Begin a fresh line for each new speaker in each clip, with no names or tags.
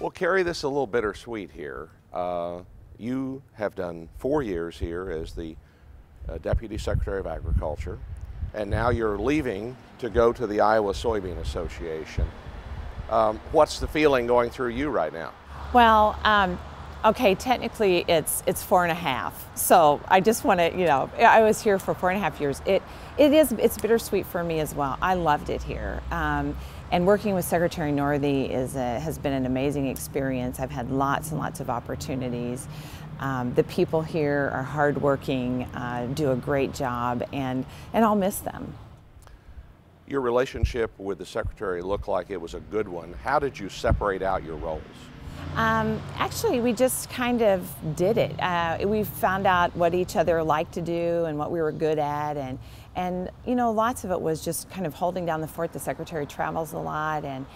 Well, Karey, this is a little bittersweet here. You have done 4 years here as the Deputy Secretary of Agriculture, and now you're leaving to go to the Iowa Soybean Association. What's the feeling going through you right now?
Well, okay, technically it's 4.5. So I just want to, I was here for 4.5 years. It's bittersweet for me as well. I loved it here. And working with Secretary Northey has been an amazing experience. I've had lots and lots of opportunities. The people here are hardworking, do a great job, and I'll miss them.
Your relationship with the Secretary looked like it was a good one. How did you separate out your roles?
Actually, we just kind of did it. We found out what each other liked to do and what we were good at, and lots of it was just kind of holding down the fort. The Secretary travels a lot, and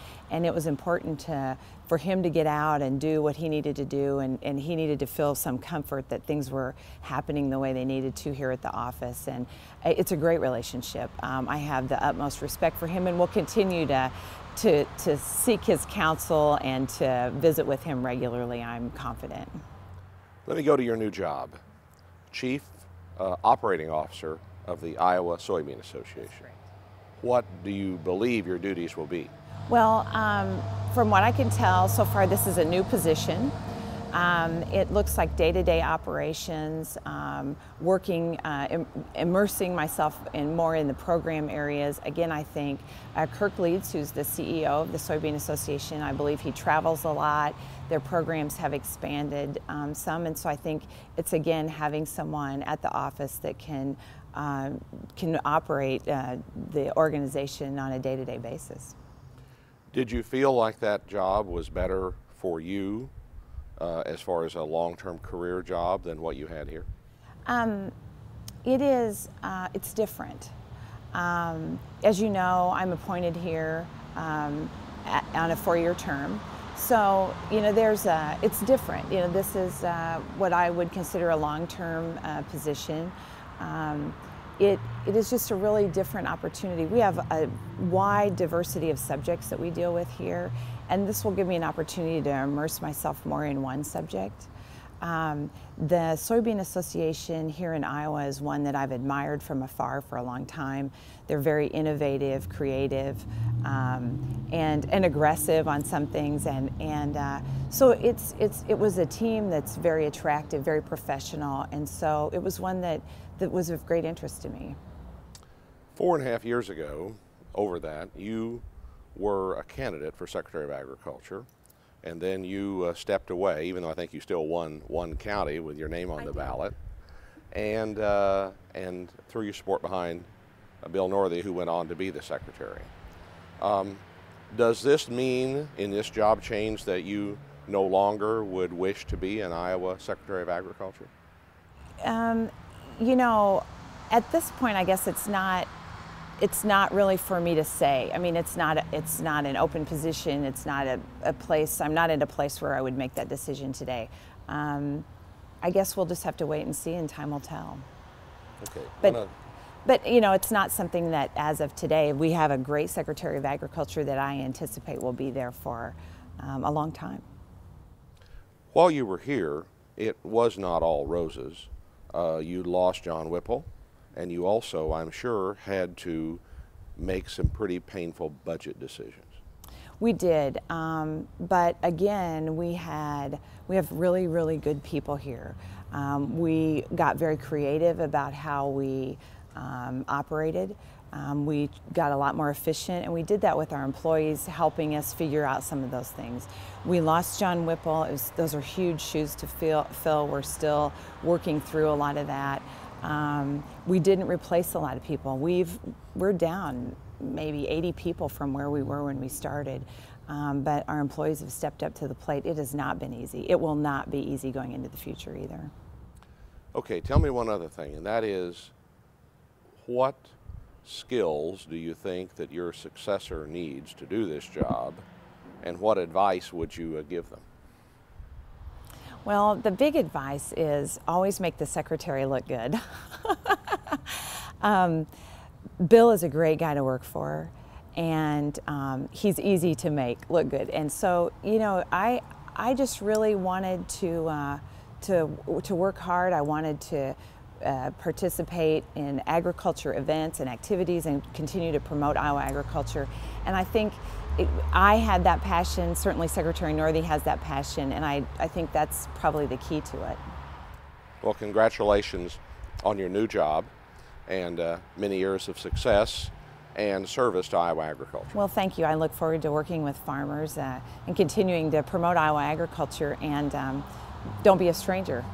it was important for him to get out and do what he needed to do, and he needed to feel some comfort that things were happening the way they needed to here at the office. And it's a great relationship. I have the utmost respect for him, and will continue to seek his counsel and to visit with him regularly, I'm confident.
Let me go to your new job, Chief Operating Officer of the Iowa Soybean Association. What do you believe your duties will be?
Well, from what I can tell, so far this is a new position. It looks like day-to-day operations, working, immersing myself more in the program areas. Again, I think Kirk Leeds, who's the CEO of the Soybean Association, I believe he travels a lot. Their programs have expanded some, and so I think it's, again, having someone at the office that can operate the organization on a day-to-day basis.
Did you feel like that job was better for you as far as a long-term career job than what you had here?
It's different. As you know, I'm appointed here on a 4-year term. So, it's different. This is what I would consider a long-term position. It is just a really different opportunity. We have a wide diversity of subjects that we deal with here, and this will give me an opportunity to immerse myself more in one subject. The Soybean Association here in Iowa is one that I've admired from afar for a long time. They're very innovative, creative, and aggressive on some things, so it was a team that's very attractive, very professional, and so it was one that was of great interest to me.
4.5 years ago, over that, you were a candidate for Secretary of Agriculture, and then you stepped away, even though I think you still won one county with your name on the ballot, and threw your support behind Bill Northey, who went on to be the Secretary. Does this mean, in this job change, that you no longer would wish to be an Iowa Secretary of Agriculture?
At this point, I guess it's not really for me to say. I mean, it's not an open position. It's not a place. I'm not in a place where I would make that decision today. I guess we'll just have to wait and see, and time will tell.
Okay.
But it's not something that, as of today, we have a great Secretary of Agriculture that I anticipate will be there for a long time.
While you were here, it was not all roses. You lost John Whipple, and you also, I'm sure, had to make some pretty painful budget decisions.
We did, but again, we have really, really good people here. We got very creative about how we operated. We got a lot more efficient, and we did that with our employees helping us figure out some of those things. We lost John Whipple. Those are huge shoes to fill. We're still working through a lot of that. We didn't replace a lot of people. We're down maybe 80 people from where we were when we started, but our employees have stepped up to the plate. It has not been easy. It will not be easy going into the future either.
Okay, tell me one other thing, and that is, what skills do you think that your successor needs to do this job, and what advice would you give them?
Well, the big advice is always make the Secretary look good. Bill is a great guy to work for, and he's easy to make look good. And so, I just really wanted to work hard. I wanted to participate in agriculture events and activities and continue to promote Iowa agriculture. And I think I had that passion, certainly Secretary Northey has that passion, and I think that's probably the key to it.
Well, congratulations on your new job and many years of success and service to Iowa agriculture.
Well, thank you. I look forward to working with farmers and continuing to promote Iowa agriculture, and don't be a stranger.